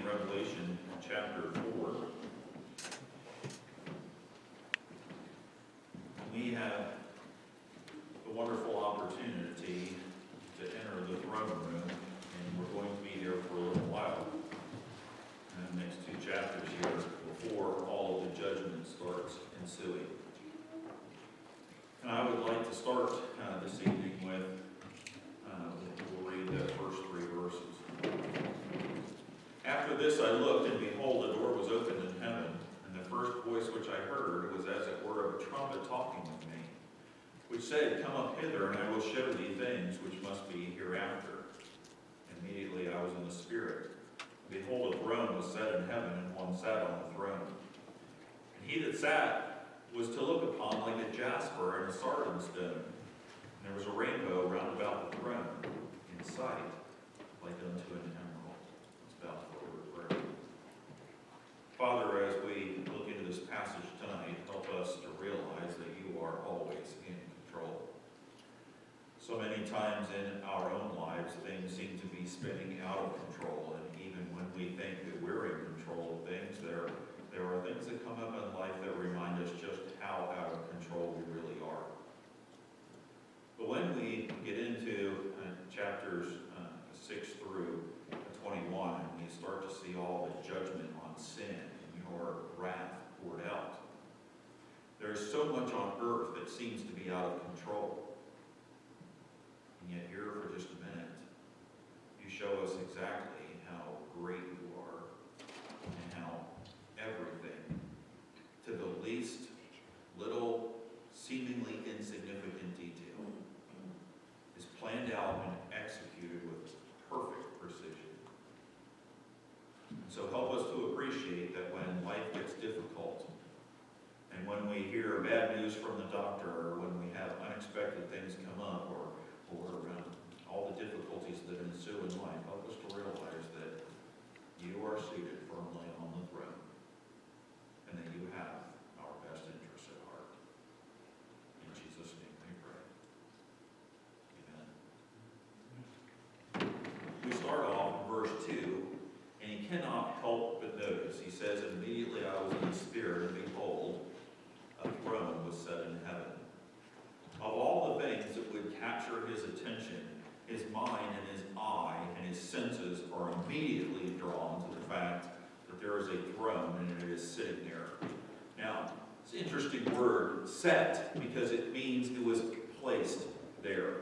in Revelation chapter 4. We have the wonderful opportunity to enter the throne room, and we're going to be there for a little while. And the next two chapters here before all of the judgment starts ensuing. And I would like to start this evening with, we'll read the first three verses. After this I looked, and behold, a door was opened in heaven, and the first voice which I heard was as it were of a trumpet talking with me, which said, Come up hither, and I will show thee things which must be hereafter. Immediately I was in the Spirit. Behold, a throne was set in heaven, and one sat on the throne. And he that sat was to look upon like a jasper and a sardine stone. And there was a rainbow round about the throne, in sight, like unto an emerald. It's about the word of prayer. Father, as we look into this passage tonight, help us to realize that you are always in control. So many times in our own lives, things seem to be spinning out of control, and even when we think that we're in control of things, there are things that come up in life that remind us just how out of control we really are. But when we get into chapters 6 through 21, and we start to see all the judgment on sin and your wrath poured out, there's so much on earth that seems to be out of control. And yet here for just a minute, you show us exactly how great you are and how everything, to the least little seemingly insignificant detail, is planned out and executed with perfect precision. So help us to appreciate that when life gets difficult, and when we hear bad news from the doctor, or when we have unexpected things come up, or all the difficulties that ensue in life, help us to realize that you are seated firmly on the throne, and that you have our best interests at heart. In Jesus' name we pray. Amen. We start off in verse 2, and he cannot help but notice. He says, Immediately I was in the Spirit, and behold, a throne was set in heaven. Of all the things that would capture his attention, his mind and his eye and his senses are immediately drawn to the fact that there is a throne and it is sitting there. Now, it's an interesting word, set, because it means it was placed there.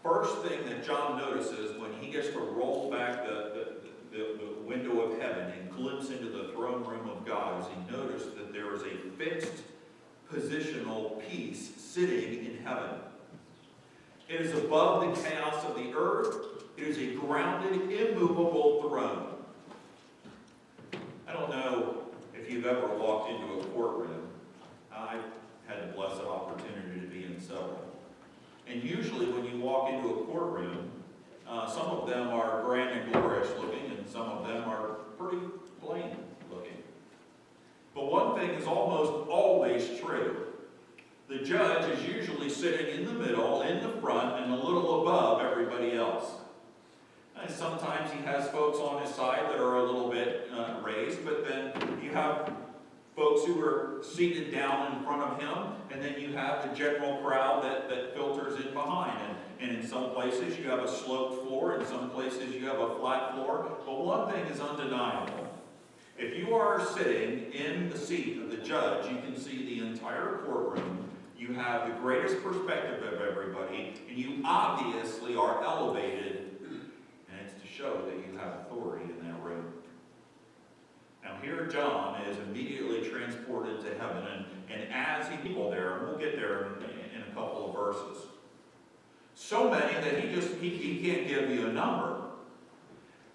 First thing that John notices when he gets to roll back the window of heaven and glimpse into the throne room of God is he noticed that there is a fixed positional piece sitting in heaven. It is above the chaos of the earth. It is a grounded, immovable throne. I don't know if you've ever walked into a courtroom. I've had the blessed opportunity to be in several. And usually when you walk into a courtroom, some of them are grand and glorious looking, and some of them are pretty plain looking. But one thing is almost always true. The judge is usually sitting in the middle, in the front, and a little above everybody else. And sometimes he has folks on his side that are a little bit raised, but then you have folks who are seated down in front of him, and then you have the general crowd that filters in behind. And in some places you have a sloped floor, in some places you have a flat floor. But one thing is undeniable. If you are sitting in the seat of the judge, you can see the entire courtroom. You have the greatest perspective of everybody, and you obviously are elevated, and it's to show that you have authority in that room. Now here John is immediately transported to heaven, and as he people there, and we'll get there in a couple of verses. So many that he can't give you a number.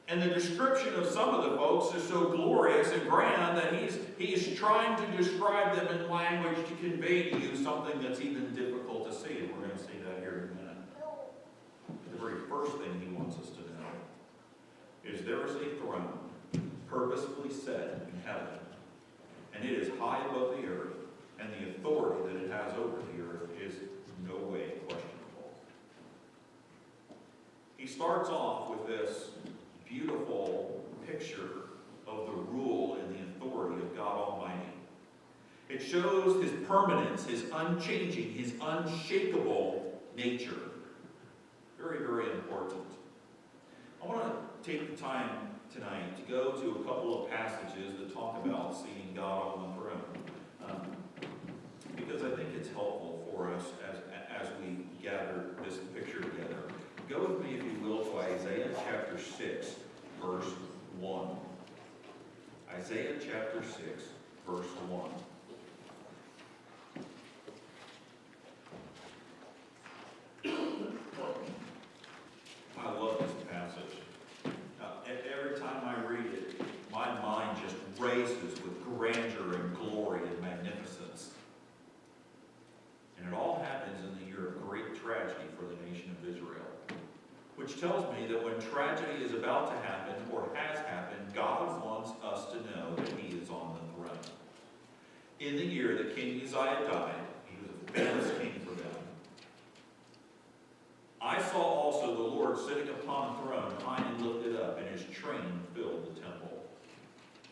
And the description of some of the folks is so glorious and grand that he's trying to describe them in language to convey to you something that's even difficult to see. And we're going to see that here in a minute. The very first thing he wants us to know is there is a throne purposefully set in heaven. And it is high above the earth. And the authority that it has over the earth is no way questionable. He starts off with this beautiful picture of the rule and the authority of God Almighty. It shows his permanence, his unchanging, his unshakable nature. Very, very important. I want to take the time tonight to go to a couple of passages that talk about seeing God on the throne. Because I think it's helpful for us as we gather this picture together. Go with me, if you will, to Isaiah chapter 6, verse 1. Isaiah chapter 6, verse 1. I love this passage. Every time I read it, my mind just races with grandeur and glory and magnificence. And it all happens in the year of great tragedy for the nation of Israel. Which tells me that when tragedy is about to happen or has happened, God wants us to know that he is on the throne. In the year that King Uzziah died, he was a famous king for them. I saw also the Lord sitting upon a throne, high and lifted up, and his train filled the temple.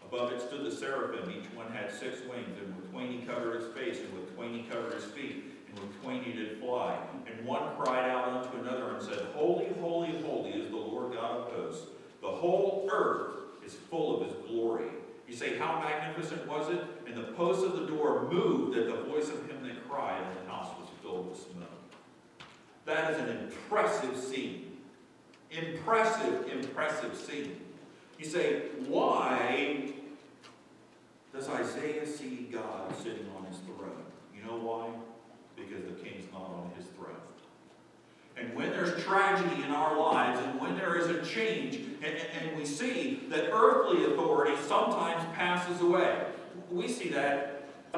Above it stood the seraphim. Each one had 6 wings, and with twain he covered his face, and with twain he covered his feet, and with twain he did fly. And one cried out unto another and said, Holy, holy, holy is the Lord God of hosts. The whole earth is full of his glory. You say, how magnificent was it? And the posts of the door moved at the voice of him that cried, and the house was filled with smoke. That is an impressive scene. Impressive, impressive scene. You say, why does Isaiah see God sitting on his throne? You know why? Because the king's not on his throne. And when there's tragedy in our lives, and when there is a change, and we see that earthly authority sometimes passes away. We see that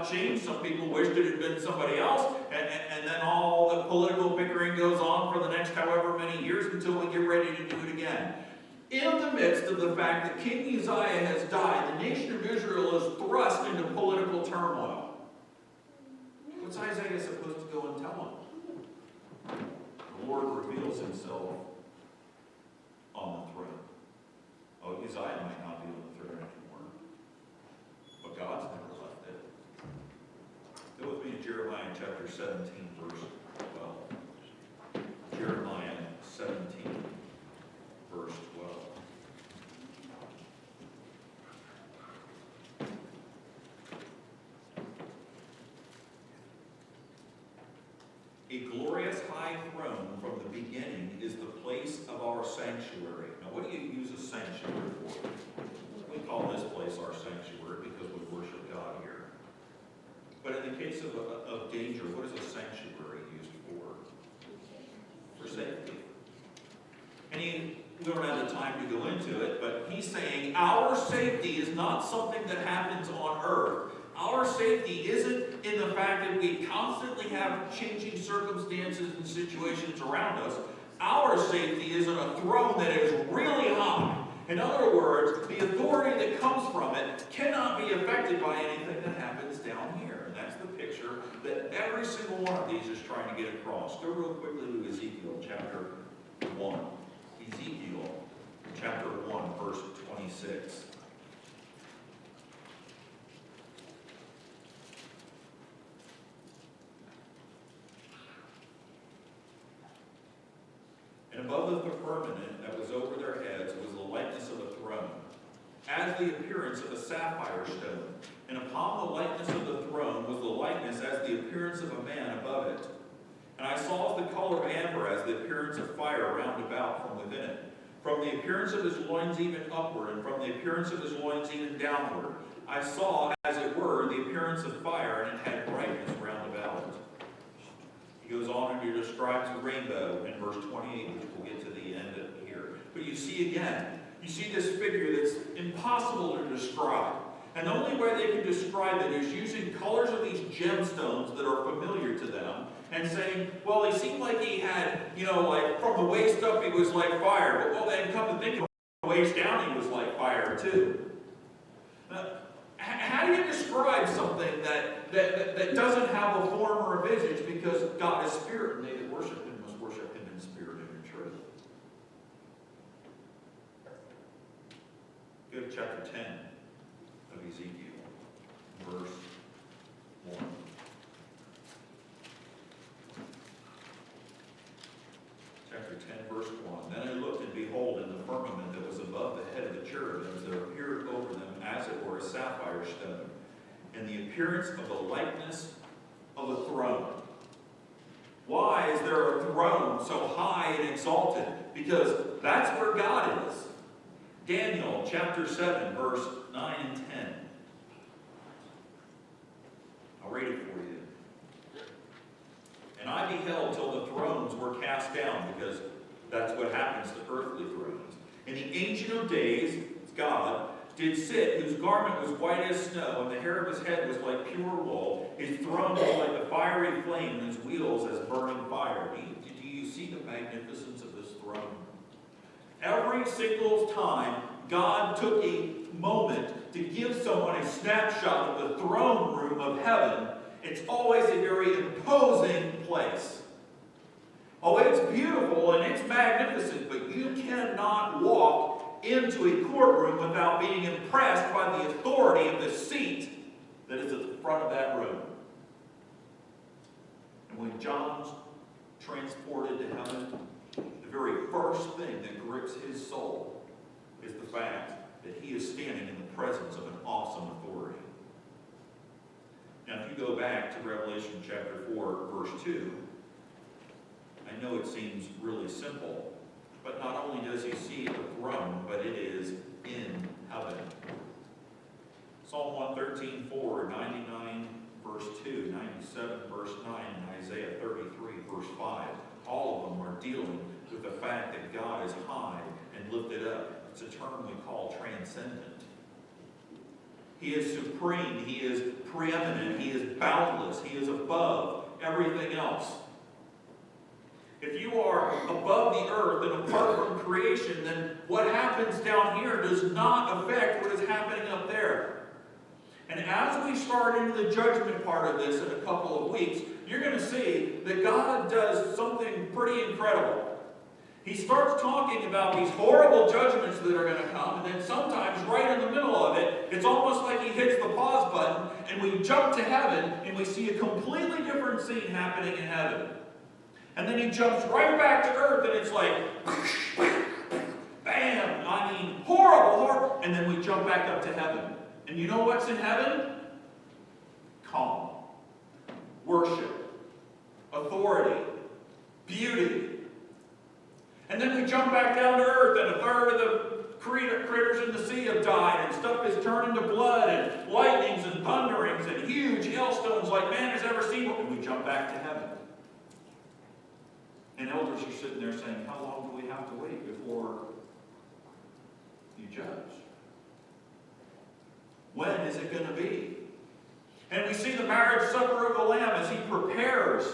change. Some people wished it had been somebody else, and then all the political bickering goes on for the next however many years until we get ready to do it again. In the midst of the fact that King Uzziah has died, the nation of Israel is thrust into political turmoil. What's Isaiah supposed to go and tell him? The Lord reveals himself on the throne. Oh, Uzziah might not be on the throne anymore, but God's never left it. Go with me to Jeremiah chapter 17, verse 12. Jeremiah 17, verse 12. A glorious high throne from the beginning is the place of our sanctuary. Now, what do you use a sanctuary for? We call this place our sanctuary because we worship God here. But in the case of danger, what is a sanctuary used for? For safety. And we don't have the time to go into it, but he's saying our safety is not something that happens on earth. Our safety isn't in the fact that we constantly have changing circumstances and situations around us. Our safety is in a throne that is really high. In other words, the authority that comes from it cannot be affected by anything that happens down here. And that's the picture that every single one of these is trying to get across. Go real quickly to Ezekiel chapter 1. Ezekiel chapter 1, verse 26. And above the firmament that was over their heads was the likeness of a throne, as the appearance of a sapphire stone. And upon the likeness of the throne was the likeness as the appearance of a man above it. And I saw the color of amber as the appearance of fire round about from within it. From the appearance of his loins even upward, and from the appearance of his loins even downward. I saw, as it were, the appearance of fire, and it had brightness round about it. He goes on and he describes a rainbow in verse 28, which we'll get to the end of here. But you see again, you see this figure that's impossible to describe. And the only way they can describe it is using colors of these gemstones that are familiar to them and saying, well, he seemed like he had, like from the waist up he was like fire. But well, then come to think of it, from the waist down he was like fire too. How do you describe something that doesn't have a form or a visage? Because God is spirit, and they that worship him must worship him in spirit and in truth. Go to chapter 10 of Ezekiel, verse 1. Chapter 10, verse 1. Then I looked, and behold, in the firmament that was above the head of the cherubims, there appeared over them, as it were, a sapphire stone, and the appearance of the likeness of a throne. Why is there a throne so high and exalted? Because that's where God is. Daniel chapter 7, verse 9 and 10. I'll read it for you. And I beheld till the thrones were cast down, because that's what happens to earthly thrones. And the Ancient of Days, God, did sit, whose garment was white as snow, and the hair of his head was like pure wool. His throne was like a fiery flame, and his wheels as burning fire. Do you see the magnificence of this throne? Every single time God took a moment to give someone a snapshot of the throne room of heaven, it's always a very imposing place. Oh, it's beautiful and it's magnificent, but you cannot walk into a courtroom without being impressed by the authority of the seat that is at the front of that room. And when John's transported to heaven, the very first thing that grips his soul is the fact that he is standing in the presence of an awesome authority. Now, if you go back to Revelation chapter 4, verse 2, I know it seems really simple, but not only does he see the throne, but it is in heaven. Psalm 113:4, 99, verse 2, 97, verse 9, and Isaiah 33, verse 5. All of them are dealing with the fact that God is high and lifted up. It's a term we call transcendent. He is supreme. He is preeminent. He is boundless. He is above everything else. If you are above the earth and apart from creation, then what happens down here does not affect what is happening up there. And as we start into the judgment part of this in a couple of weeks, you're going to see that God does something pretty incredible. He starts talking about these horrible judgments that are going to come, and then sometimes right in the middle of it, it's almost like he hits the pause button, and we jump to heaven, and we see a completely different scene happening in heaven. And then he jumps right back to earth, and it's like, bam! I mean, horrible, horrible. And then we jump back up to heaven. And you know what's in heaven? Calm, worship, authority, beauty. And then we jump back down to earth, and a third of the critters in the sea have died, and stuff is turned into blood, and lightnings and thunderings, and huge hailstones like man has ever seen. And we jump back to heaven. And elders are sitting there saying, how long do we have to wait before you judge? When is it going to be? And we see the marriage supper of the Lamb as he prepares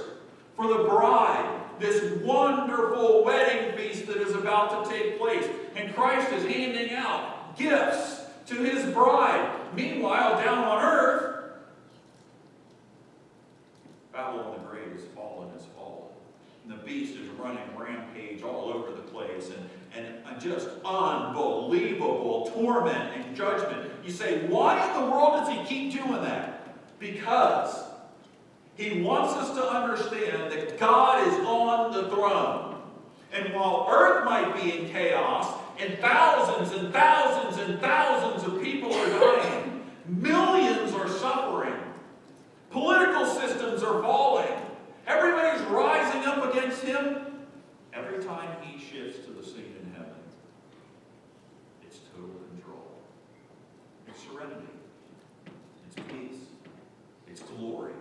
for the bride, this wonderful wedding feast that is about to take place. And Christ is handing out gifts to his bride. Meanwhile, down on earth, Babylon the Great is fallen. And the beast is running rampage all over the place, and just unbelievable torment and judgment. You say, why in the world does he keep doing that? Because he wants us to understand that God is on the throne. And while earth might be in chaos, and thousands and thousands and thousands of people are dying, millions are suffering, political systems are falling, everybody's rising up against him. Every time he shifts to the scene in heaven, it's total control. It's serenity. It's peace. It's glory.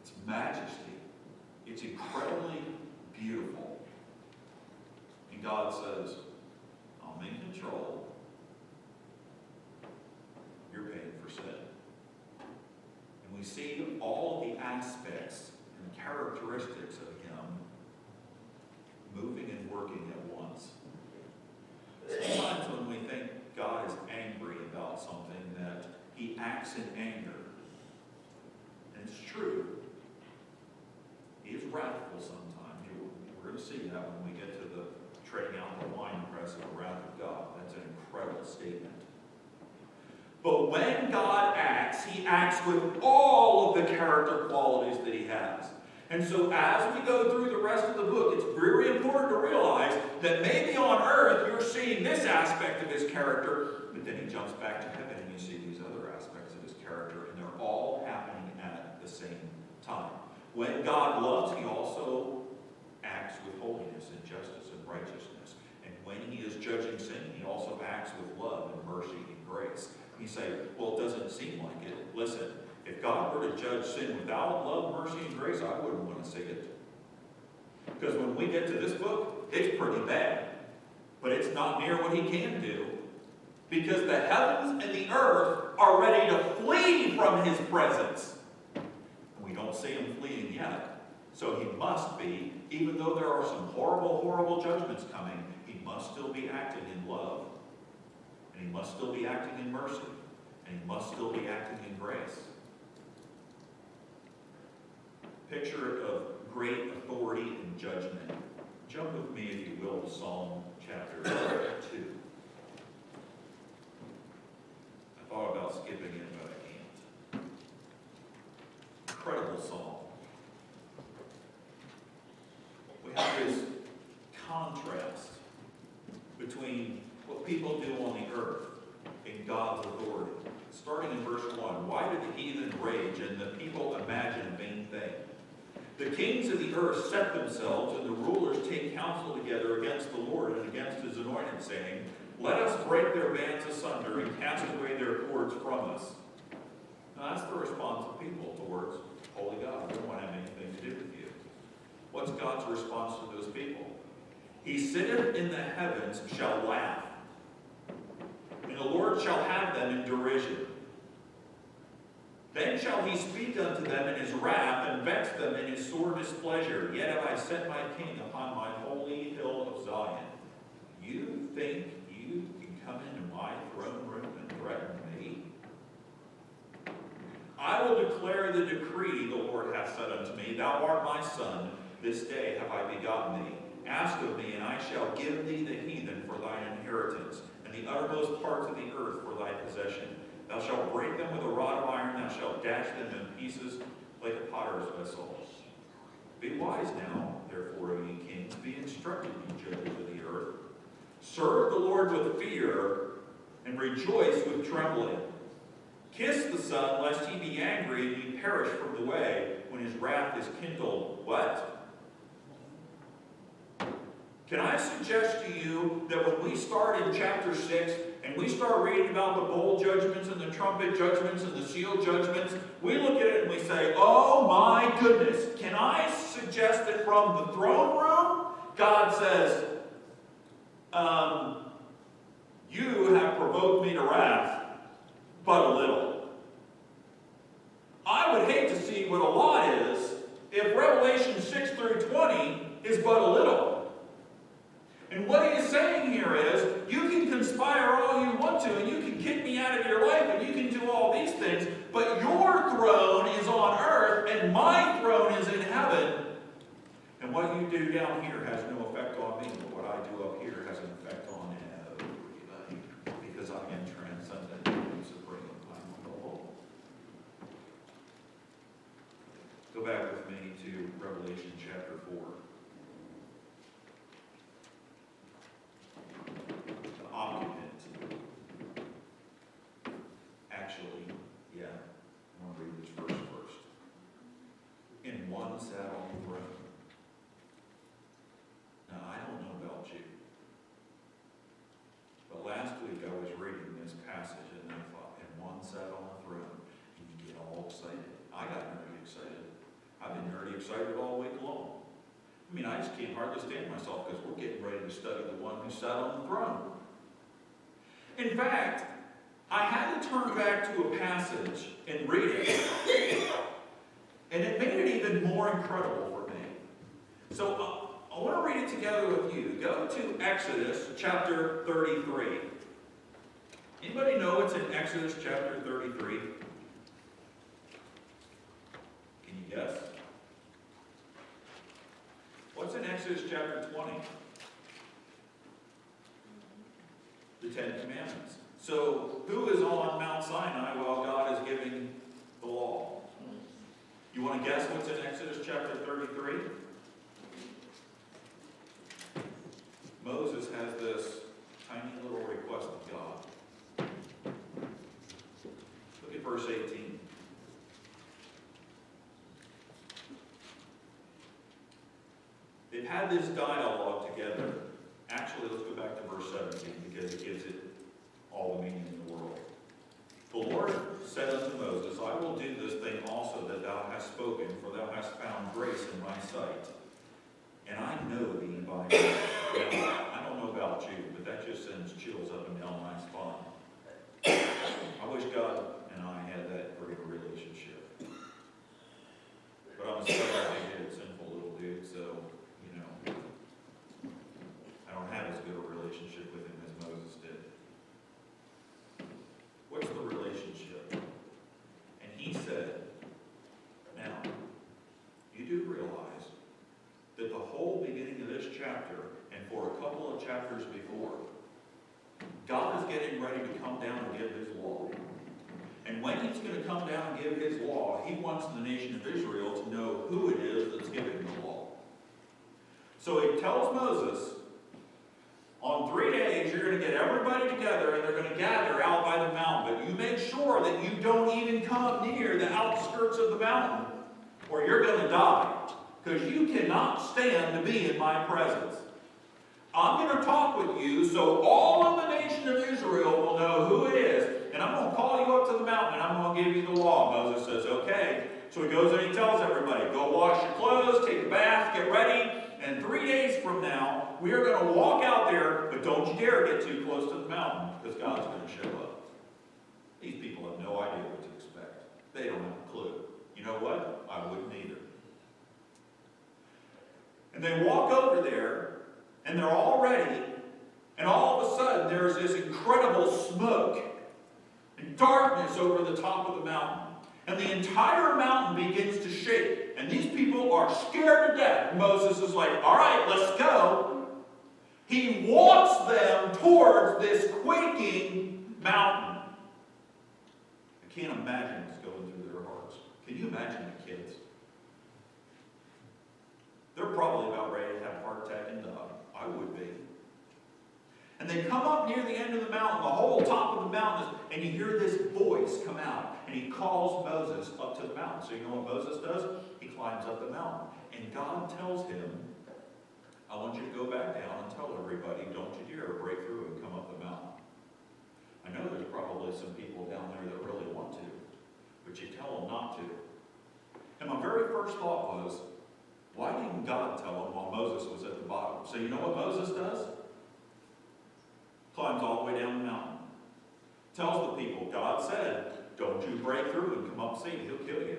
It's majesty. It's incredibly beautiful. And God says, I'm in control. You're paying for sin. And we see all of the aspects and characteristics of him moving and working at once. Sometimes when we think God is angry about something, that he acts in anger. And it's true. He is wrathful sometimes. We're going to see that when we get to the treading out the winepress of the wrath of God. That's an incredible statement. But when God acts, he acts with all of the character qualities that he has. And so as we go through the rest of the book, it's very important to realize that maybe on earth you're seeing this aspect of his character, but then he jumps back to heaven and you see these other aspects of his character, and they're all happening at the same time. When God loves, he also acts with holiness and justice and righteousness. And when he is judging sin, he also acts with love and mercy and grace. You say, well, it doesn't seem like it. Listen, if God were to judge sin without love, mercy, and grace, I wouldn't want to see it. Because when we get to this book, it's pretty bad. But it's not near what he can do. Because the heavens and the earth are ready to flee from his presence. And we don't see him fleeing yet. So he must be, even though there are some horrible, horrible judgments coming, he must still be acting in love. And he must still be acting in mercy. And he must still be acting in grace. Picture of great authority and judgment. Jump with me, if you will, to Psalm chapter 2. I thought about skipping it, but I can't. Incredible psalm. We have this contrast between what people do on the earth and God's authority. Starting in verse 1, why do the heathen rage and the people imagine a vain thing? The kings of the earth set themselves, and the rulers take counsel together against the Lord and against his anointed, saying, let us break their bands asunder and cast away their cords from us. Now that's the response of people towards holy God. We don't want to have anything to do with you. What's God's response to those people? He sitteth in the heavens shall laugh, and the Lord shall have them in derision. Then shall he speak unto them in his wrath, and vex them in his sore displeasure. Yet have I set my king upon my holy hill of Zion. You think you can come into my throne room and threaten me? I will declare the decree the Lord hath said unto me. Thou art my son, this day have I begotten thee. Ask of me, and I shall give thee the heathen for thine inheritance, and the uttermost parts of the earth for thy possession. Thou shalt break them with a rod of iron, thou shalt dash them in pieces like a potter's vessel. Be wise now, therefore, O ye kings, be instructed, ye judges of the earth. Serve the Lord with fear, and rejoice with trembling. Kiss the Son, lest he be angry, and ye perish from the way, when his wrath is kindled. What? Can I suggest to you that when we start in chapter 6, and we start reading about the bowl judgments and the trumpet judgments and the seal judgments, we look at it and we say, oh my goodness. Can I suggest that from the throne room, God says, you have provoked me to wrath, but a little. I would hate to see what a lot is if Revelation 6 through 20 is but a little. And what he is saying here is, you can conspire all you want to, and you can kick me out of your life, and you can do all these things, but your throne is on earth, and my throne is in heaven. And what you do down here has no effect on me, but what I do up here has an effect on everybody, because I am transcendent and supreme. I'm unknowable. Go back with me to Revelation chapter 4. Occupant. Actually, yeah, I want to read this verse first. And one sat on the throne. Now, I don't know about you, but last week I was reading this passage and I thought, and one sat on the throne, and you get all excited. I got nerdy excited. I've been nerdy excited all week long. I mean, I just can't hardly stand myself because we're getting ready to study the one who sat on the throne. In fact, I had to turn back to a passage and read it, and it made it even more incredible for me. So I want to read it together with you. Go to Exodus chapter 33. Anybody know what's in Exodus chapter 33? Can you guess? What's in Exodus chapter 20? The Ten Commandments. So, who is on Mount Sinai while God is giving the law? You want to guess what's in Exodus chapter 33? Moses has this tiny little request of God. Look at verse 18. They've had this dialogue together. Actually, let's go back to verse 17 because it gives it all the meaning in the world. The Lord said unto Moses, I will do this thing also that thou hast spoken, for thou hast found grace in my sight. And I know thee by name. Now, I don't know about you, but that just sends chills up and down my spine. I wish God and I had that great a relationship. But I'm a self-hated, sinful little dude, so, you know, I don't have as good a relationship with him as Moses did. What's the relationship? And he said, now, you do realize that the whole beginning of this chapter, and for a couple of chapters before, God is getting ready to come down and give his law. And when he's going to come down and give his law, he wants the nation of Israel to know who it is that's giving the law. So he tells Moses, on 3 days you're going to get everybody together and they're going to gather out by the mountain. But you make sure that you don't even come near the outskirts of the mountain, or you're going to die. Because you cannot stand to be in my presence. I'm going to talk with you so all of the nation of Israel will know who it is. And I'm going to call you up to the mountain and I'm going to give you the law. Moses says, okay. So he goes and he tells everybody, go wash your clothes, take a bath, get ready. And 3 days from now, we are going to walk out there, but don't you dare get too close to the mountain because God's going to show up. These people have no idea what to expect. They don't have a clue. You know what? I wouldn't either. And they walk over there, and they're all ready, and all of a sudden there's this incredible smoke and darkness over the top of the mountain. And the entire mountain begins to shake. And these people are scared to death. Moses is like, all right, let's go. He walks them towards this quaking mountain. I can't imagine what's going through their hearts. Can you imagine the kids? They're probably about ready to have a heart attack and die. I would be. And they come up near the end of the mountain, the whole top of the mountain, and you hear this voice come out. And he calls Moses up to the mountain. So you know what Moses does? He climbs up the mountain. And God tells him, I want you to go back down and tell everybody, don't you dare break through and come up the mountain. I know there's probably some people down there that really want to, but you tell them not to. And my very first thought was, why didn't God tell him while Moses was at the bottom? So you know what Moses does? Climbs all the way down the mountain. Tells the people, God said, don't you break through and come up see, he'll kill you.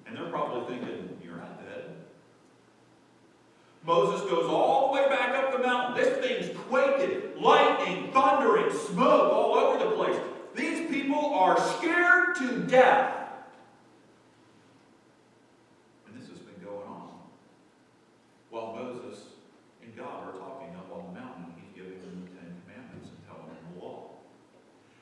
And they're probably thinking, you're not dead. Moses goes all the way back up the mountain. This thing's quaking, lightning, thundering, smoke all over the place. These people are scared to death. While Moses and God are talking up on the mountain, he's giving them the 10 Commandments and telling them the law.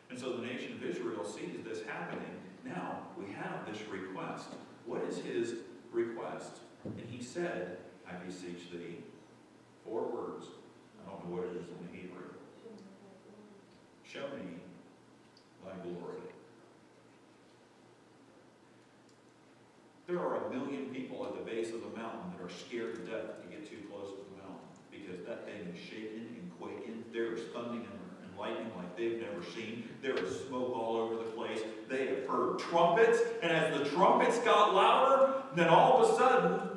And so the nation of Israel sees this happening. Now, we have this request. What is his request? And he said, I beseech thee, 4 words. I don't know what it is in the Hebrew. Show me thy glory. There are 1 million people at the base of the mountain that are scared to death to get too close to the mountain because that thing is shaking and quaking. There is thundering and lightning like they've never seen. There is smoke all over the place. They have heard trumpets, and as the trumpets got louder, then all of a sudden,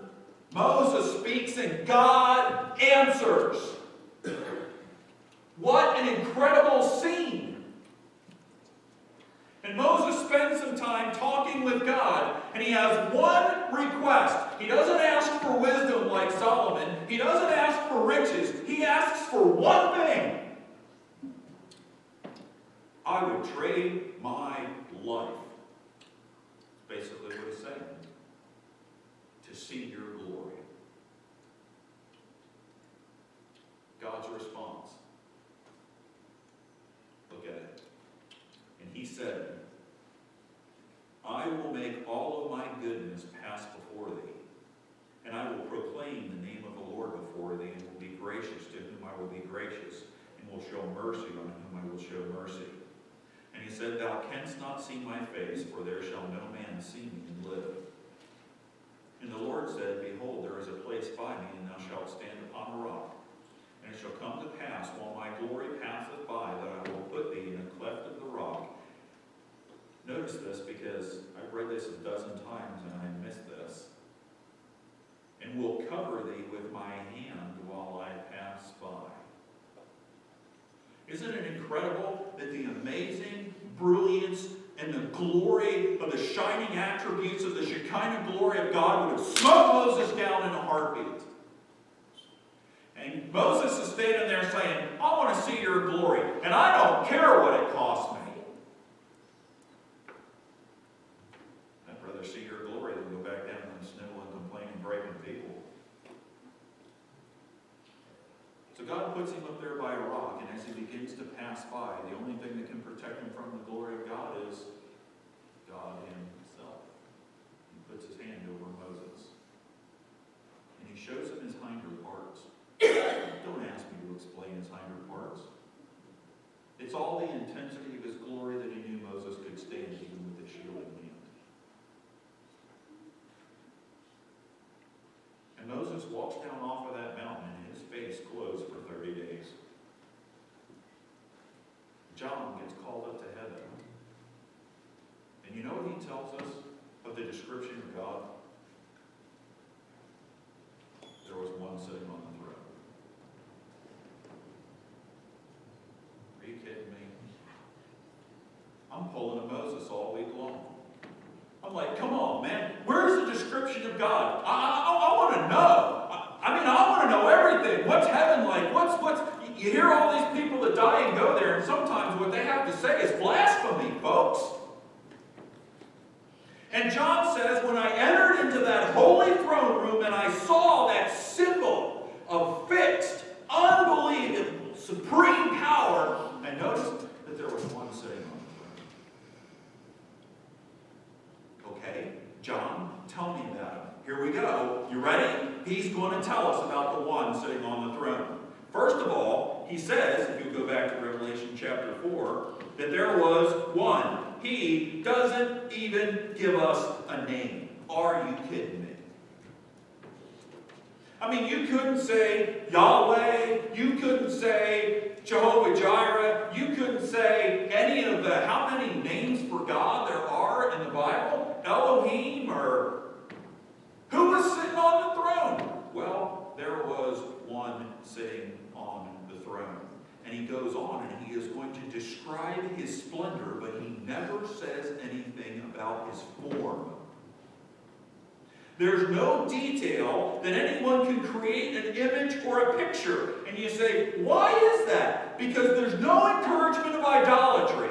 Moses speaks and God answers. What an incredible scene! And Moses spends some time talking with God, and he has one request. He doesn't ask for wisdom like Solomon. He doesn't ask for riches. He asks for one thing. I would trade my life. That's basically what he's saying. To see your glory. God's response. Look said, I will make all of my goodness pass before thee, and I will proclaim the name of the Lord before thee, and will be gracious to whom I will be gracious, and will show mercy on whom I will show mercy. And he said, Thou canst not see my face, for there shall no man see me and live. And the Lord said, Behold, there is a place by me, and thou shalt stand upon a rock. And it shall come to pass, while my glory passeth by, that I will put thee in a cleft of the rock. Notice this, because I've read this a dozen times and I missed this. And will cover thee with my hand while I pass by. Isn't it incredible that the amazing brilliance and the glory of the shining attributes of the Shekinah glory of God would have smote Moses down in a heartbeat? And Moses is standing there saying, I want to see your glory, and I don't care what it costs me. I'd rather see your glory than go back down in the snow and complain and breaking people. So God puts him up there by a rock, and as he begins to pass by, the only thing that can protect him from the glory of God is God himself. He puts his hand over Moses, and he shows him his hinder parts. Don't ask me to explain his hinder parts. It's all the intensity of his glory that he knew Moses could stand even with his shield in hand. And Moses walks down off of that mountain, and his face glows for 30 days. John gets called up to heaven. And you know what he tells us of the description of God? There was one sitting on the throne. Are you kidding me? I'm pulling a Moses all week long. I'm like, come on, man. Where's the description of God? I want to know. I want to know everything. What's heaven like? You hear all these people that die and go there, and sometimes what they have to say is blasphemy, folks. And John says, when I entered into that holy throne room and I saw that symbol of fixed, unbelievable, supreme power, I noticed that there was one sitting on the throne. Okay, John, tell me about him. Here we go. You ready? He's going to tell us about the one sitting on the throne. First of all, he says, if you go back to Revelation chapter 4, that there was one. He doesn't even give us a name. Are you kidding me? I mean, you couldn't say Yahweh. You couldn't say Jehovah Jireh. You couldn't say any of the, how many names for God there are in the Bible? Elohim, or who was sitting on the throne? Well, there was one sitting on the throne. And he goes on and he is going to describe his splendor, but he never says anything about his form. There's no detail that anyone can create an image or a picture. And you say, why is that? Because there's no encouragement of idolatry.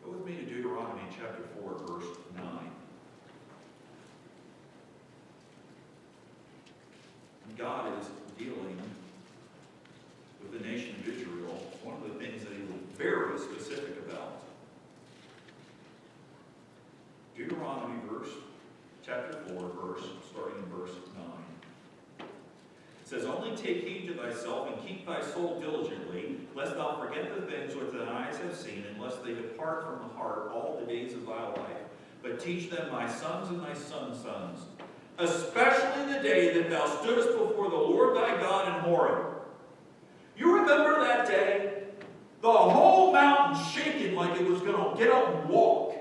Go with me to Deuteronomy chapter 4, verse 9. God is dealing with the nation of Israel. One of the things that he was very specific about. Deuteronomy chapter 4, starting in verse 9. It says, Only take heed to thyself and keep thy soul diligently, lest thou forget the things which thine eyes have seen, and lest they depart from the heart all the days of thy life. But teach them thy sons and thy sons' sons, especially the day that thou stoodest before the Lord thy God in Horeb. You remember that day? The whole mountain shaking like it was going to get up and walk.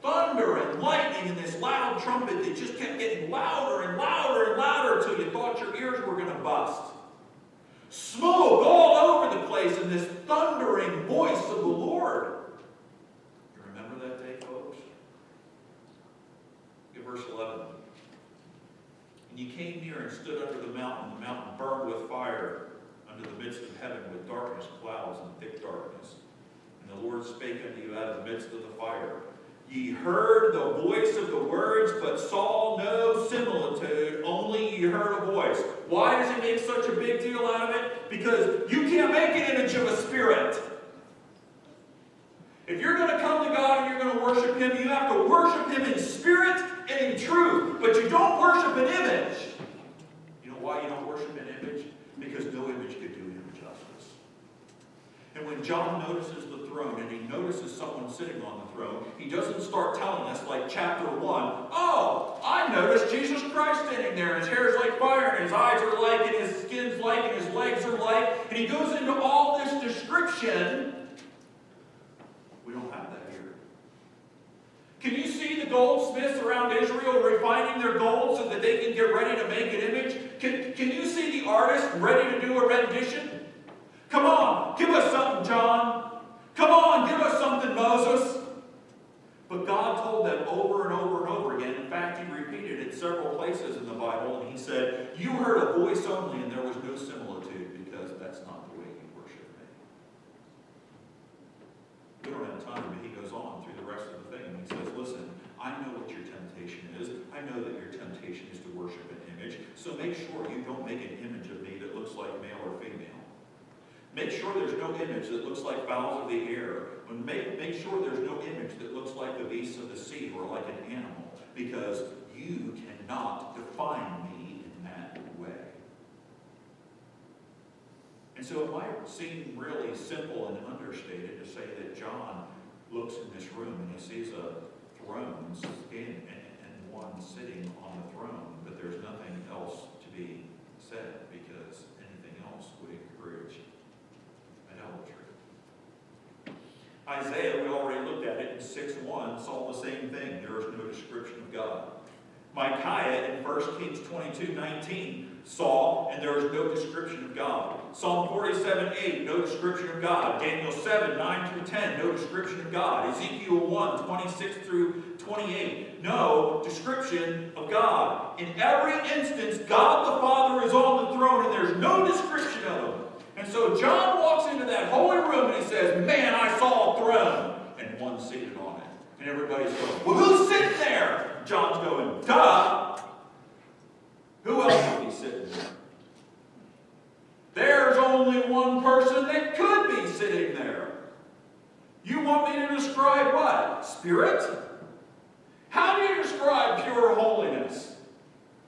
Thunder and lightning and this loud trumpet that just kept getting louder and louder and louder until you thought your ears were going to bust. Smoke all over the place and this thundering voice of the Lord. You remember that day, folks? Look at verse 11. And you came near and stood under the mountain burned with fire under the midst of heaven with darkness, clouds, and thick darkness. And the Lord spake unto you out of the midst of the fire. Ye heard the voice of the words, but saw no similitude, only ye heard a voice. Why does he make such a big deal out of it? Because you can't make an image of a spirit. worship Him, you have to worship Him in spirit and in truth. But you don't worship an image. You know why you don't worship an image? Because no image could do Him justice. And when John notices the throne and he notices someone sitting on the throne, he doesn't start telling us like chapter 1, oh, I noticed Jesus Christ standing there, and his hair is like fire, and his eyes are like, and his skin's like, and his legs are like, and he goes into all this description. We don't have that here. Can you see the goldsmiths around Israel refining their gold so that they can get ready to make an image? Can you see the artist ready to do a rendition? Come on, give us something, John. Come on, give us something, Moses. But God told them over and over and over again. In fact, He repeated it several places in the Bible, and He said, you heard a voice only, and there was no similitude, because that's not the way you worship me. We don't have time, but He goes on through the rest of the thing, and He says, listen, I know what your temptation is. I know that your temptation is to worship an image, so make sure you don't make an image of me that looks like male or female. Make sure there's no image that looks like fowls of the air. Make sure there's no image that looks like the beasts of the sea or like an animal, because you cannot define me in that way. And so it might seem really simple and understated to say that John looks in this room and he sees a throne and one sitting on the throne, but there's nothing else to be said, because anything else would encourage idolatry. Isaiah, we already looked at it in 6:1, saw the same thing. There is no description of God. Micaiah in 1 Kings 22:19 saw, and there is no description of God. Psalm 47:8, no description of God. Daniel 7:9-10, no description of God. Ezekiel 1:26-28, no description of God. In every instance, God the Father is on the throne, and there's no description of Him. And so John walks into that holy room and he says, man, I saw a throne, and one seated on it. And everybody's going, well, who's sitting there? John's going, duh. Who else would be sitting there? There's only one person that could be sitting there. You want me to describe what? Spirit? How do you describe pure holiness?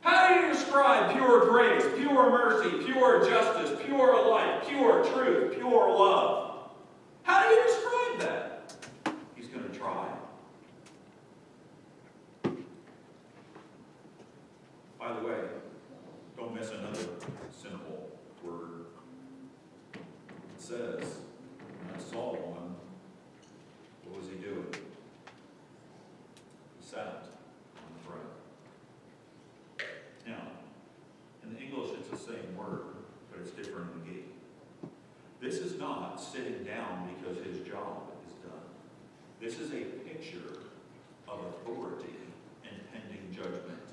How do you describe pure grace, pure mercy, pure justice, pure life, pure truth, pure love? How do you describe that? He's going to try. By the way, don't miss another simple word. It says, when I saw one, what was he doing? He sat on the throne. Now, in the English it's the same word, but it's different in Greek. This is not sitting down because his job is done. This is a picture of authority and pending judgment.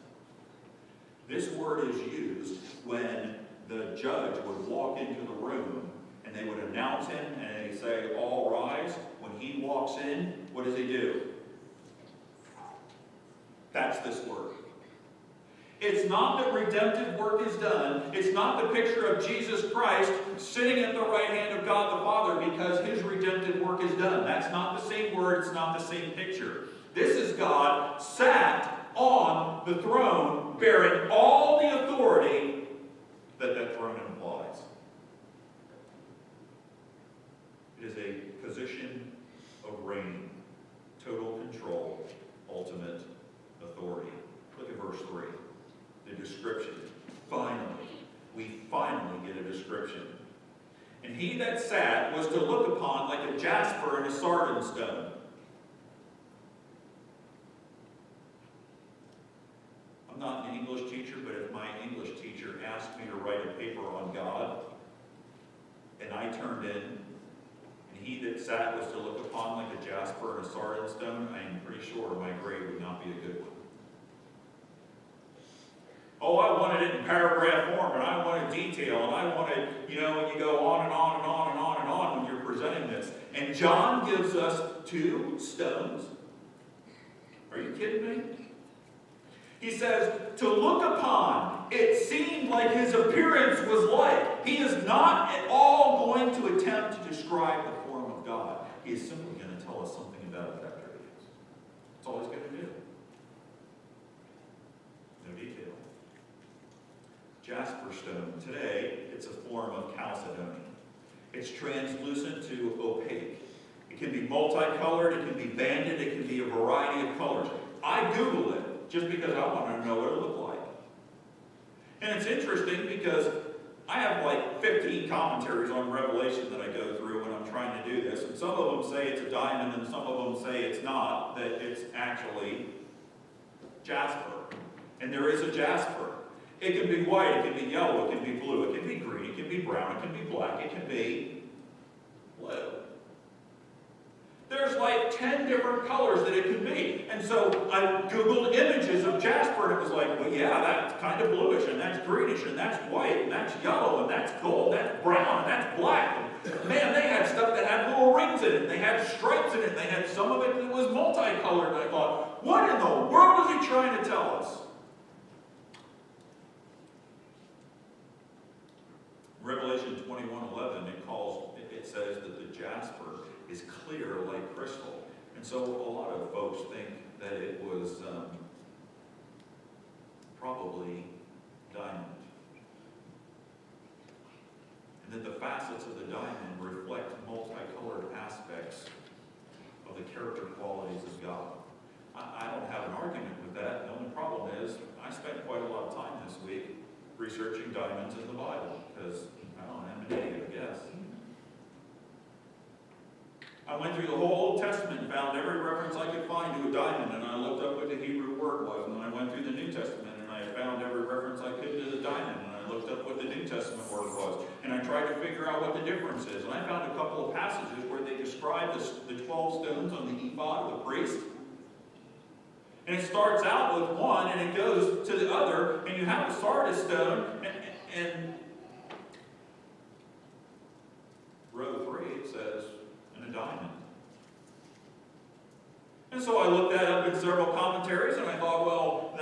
This word is used when the judge would walk into the room and they would announce him and they say, all rise. When he walks in, what does he do? That's this word. It's not that redemptive work is done. It's not the picture of Jesus Christ sitting at the right hand of God the Father because His redemptive work is done. That's not the same word. It's not the same picture. This is God sat on the throne bearing all the authority that that throne implies. It is a position of reign, total control, ultimate authority. Look at verse 3. The description. Finally, we finally get a description. And he that sat was to look upon like a jasper and a sardine stone. I'm not an English teacher, but if my English teacher asked me to write a paper on God, and I turned in, and he that sat was to look upon like a jasper and a sardine stone, I am pretty sure my grade would not be a good one. Oh, I wanted it in paragraph form, and I wanted detail, and I wanted, you go on and on and on and on and on when you're presenting this. And John gives us 2 stones. Are you kidding me? He says, to look upon, it seemed like his appearance was like. He is not at all going to attempt to describe the form of God. He is simply going to tell us something about his attributes. That's all he's going to do. No detail. Jasper stone. Today, it's a form of chalcedony. It's translucent to opaque. It can be multicolored, it can be banded, it can be a variety of colors. I Googled it just because I wanted to know what it looked like. And it's interesting because I have like 15 commentaries on Revelation that I go through when I'm trying to do this. And some of them say it's a diamond and some of them say it's not, that it's actually jasper. And there is a jasper. It can be white, it can be yellow, it can be blue, it can be green, it can be brown, it can be black, it can be blue. There's like 10 different colors that it could be. And so I Googled images of jasper, and it was like, well, yeah, that's kind of bluish, and that's greenish, and that's white, and that's yellow, and that's gold, that's brown, and that's black. And man, they had stuff that had little rings in it, and they had stripes in it, and they had some of it that was multicolored. And I thought, what in the world is he trying to tell us? Revelation 21:11, it says that the jasper is clear like crystal. And so a lot of folks think that it was probably diamond. And that the facets of the diamond reflect multicolored aspects of the character qualities of God. I don't have an argument with that. The only problem is I spent quite a lot of time this week researching diamonds in the Bible, because I don't know, I'm an idiot, I guess. I went through the whole Old Testament and found every reference I could find to a diamond, and I looked up what the Hebrew word was. And then I went through the New Testament and I found every reference I could to the diamond, and I looked up what the New Testament word was. And I tried to figure out what the difference is. And I found a couple of passages where they describe the 12 stones on the ephod of the priest. And it starts out with one, and it goes to the other, and you have a sardis stone, and row 3, it says, and a diamond. And so I looked that up in several commentaries, and I thought, well,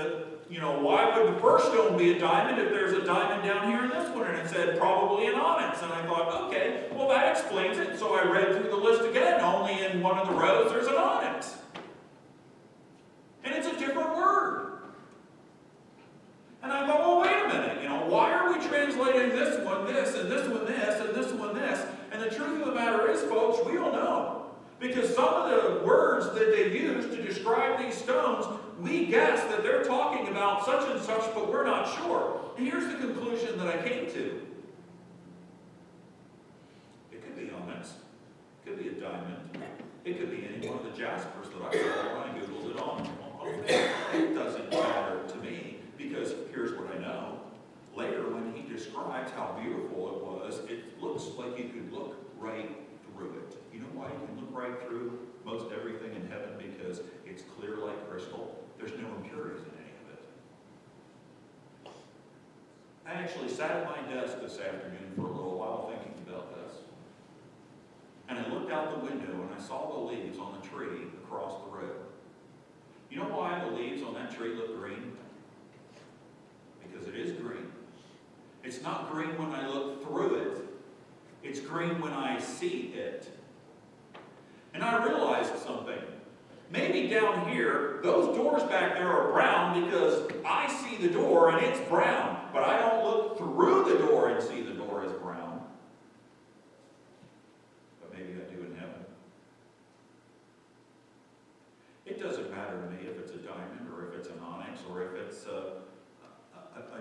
why would the first stone be a diamond if there's a diamond down here in this one? And it said, probably an onyx. And I thought, okay, well, that explains it. So I read through the list again. Only in one of the rows there's an onyx. And it's a different word. And I thought, well, wait a minute, why are we translating this one this, and this one this, and this one this? And the truth of the matter is, folks, we don't know. Because some of the words that they use to describe these stones, we guess that they're talking about such and such, but we're not sure. And here's the conclusion that I came to. It could be onyx. It could be a diamond. It could be any one of the jaspers that I saw when I Googled it on. It doesn't matter to me, because here's what I know. Later, when he describes how beautiful it was, it looks like you could look right through it. You know why you can look right through most everything in heaven? Because it's clear like crystal. There's no impurities in any of it. I actually sat at my desk this afternoon for a little while thinking about this. And I looked out the window and I saw the leaves on the tree across the road. You know why the leaves on that tree look green? Because it is green. It's not green when I look through it. It's green when I see it. And I realized something. Maybe down here, those doors back there are brown because I see the door and it's brown. But I don't look through the door and see the door as brown. But maybe I do in heaven. It doesn't matter to me if it's a diamond or if it's an onyx or if it's a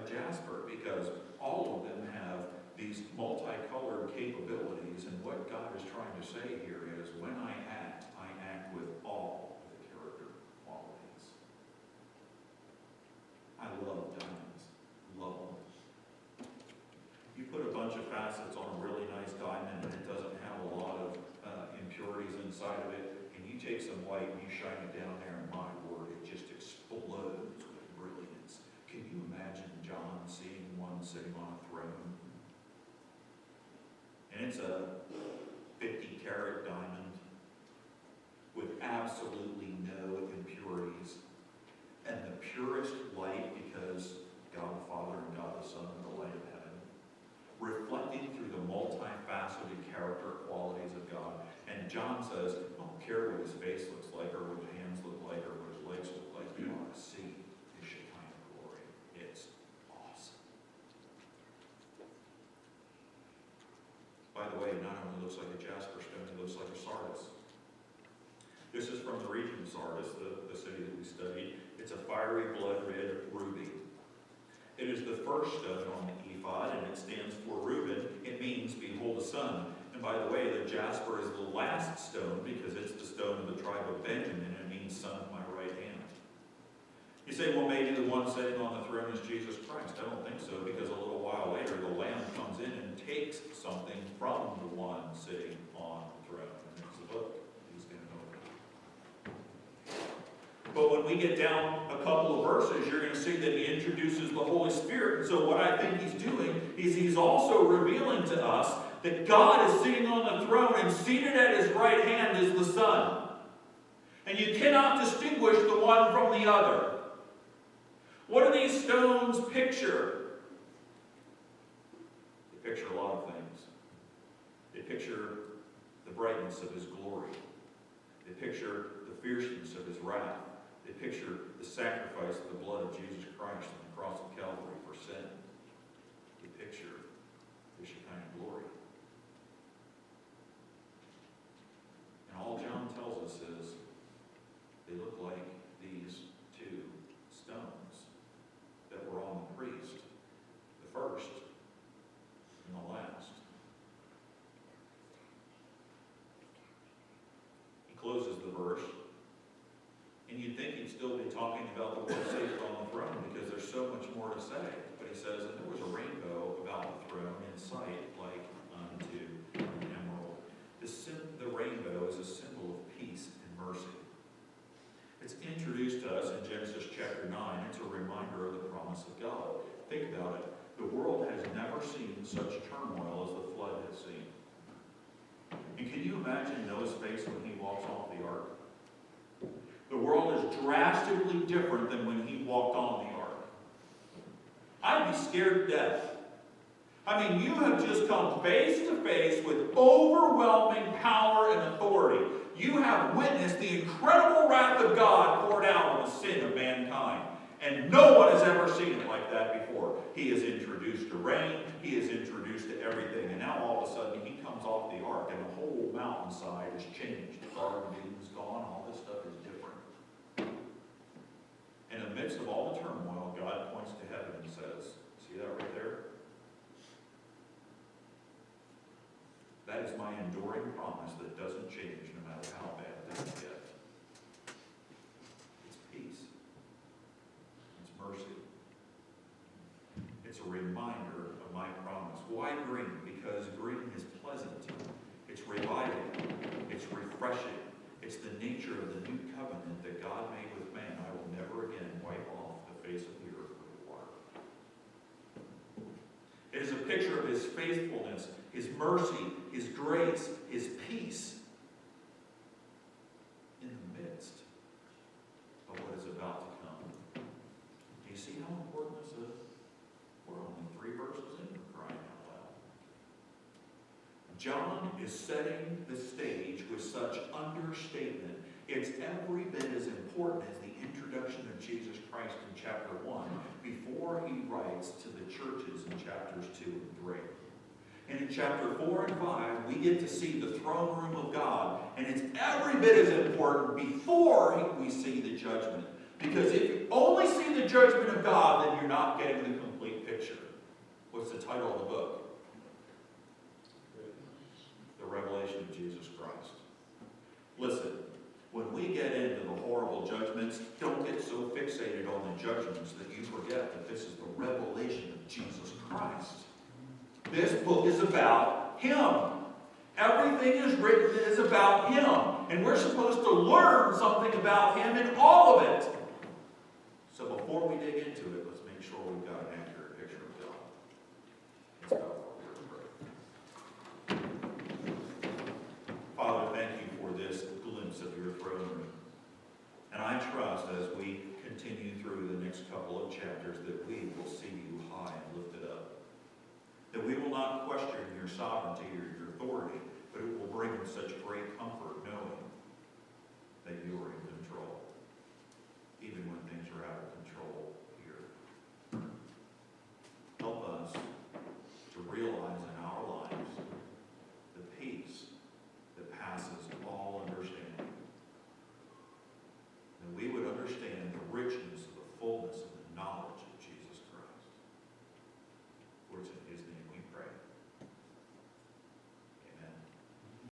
jasper, because all of them have these multicolored capabilities, and what God is trying to say here is, when I act with all the character qualities. I love diamonds. Love them. You put a bunch of facets on a really nice diamond and it doesn't have a lot of impurities inside of it, and you take some white and you shine it down there, and my word, it just explodes with brilliance. Can you imagine John seeing one sitting on a throne? And it's a 50-carat diamond with absolutely no impurities, and the purest light, because God the Father and God the Son are the light of heaven, reflecting through the multifaceted character qualities of God. And John says, I don't care what his face looks like, or what his hands look like, or what his looks like a jasper stone. He looks like a sardis. This is from the region of Sardis, the city that we studied. It's a fiery blood red ruby. It is the first stone on the ephod, and it stands for Reuben. It means, behold the sun. And by the way, the jasper is the last stone because it's the stone of the tribe of Benjamin, and it means son of my right hand. You say, well, maybe the one sitting on the throne is Jesus Christ. I don't think so, because a little while later, the Lamb comes in and takes something from the one sitting on the throne. And there's the book. He's going to open. But when we get down a couple of verses, you're going to see that he introduces the Holy Spirit. And so what I think he's doing is he's also revealing to us that God is sitting on the throne, and seated at his right hand is the Son. And you cannot distinguish the one from the other. What do these stones picture? They picture a lot of things. They picture the brightness of his glory. They picture the fierceness of his wrath. They picture the sacrifice of the blood of Jesus Christ on the cross of Calvary for sin. They picture the Shekinah glory. And all John tells us is they look like these two stones that were on the priest, the first and the last. He closes the verse, and you'd think he'd still be talking about the one seated on the throne because there's so much more to say. But he says, and there was a rainbow about the throne in sight like unto an emerald. The rainbow is a symbol of peace and mercy. It's introduced to us in Genesis chapter 9. It's a reminder of the promise of God. Think about it. The world has never seen such turmoil as the flood has seen. And can you imagine Noah's face when he walks off the ark? The world is drastically different than when he walked on the ark. I'd be scared to death. I mean, you have just come face to face with overwhelming power and authority. You have witnessed the incredible wrath of God poured out on the sin of mankind. And no one has ever seen it like that before. He is introduced to rain. He is introduced to everything. And now all of a sudden he comes off the ark and the whole mountainside is changed. The Garden of Eden is gone. All this stuff is different. And in the midst of all the turmoil, God points to heaven and says, see that right there? That is my enduring promise that doesn't change no matter how bad things get. It's peace. It's mercy. It's a reminder of my promise. Why green? Because green is pleasant. It's reviving. It's refreshing. It's the nature of the new covenant that God made with man. I will never again wipe off the face of the earth with water. It is a picture of his faithfulness, his mercy, his grace, his peace in the midst of what is about to come. Do you see how important this is? We're only 3 verses in, for crying out loud. John is setting the stage with such understatement. It's every bit as important as the introduction of Jesus Christ in chapter 1 before he writes to the churches in chapters 2 and 3. And in chapter 4 and 5, we get to see the throne room of God. And it's every bit as important before we see the judgment. Because if you only see the judgment of God, then you're not getting the complete picture. What's the title of the book? The Revelation of Jesus Christ. Listen, when we get into the horrible judgments, don't get so fixated on the judgments that you forget that this is the revelation of Jesus Christ. This book is about him. Everything is written is about him. And we're supposed to learn something about him in all of it. So before we dig into it, let's make sure we've got an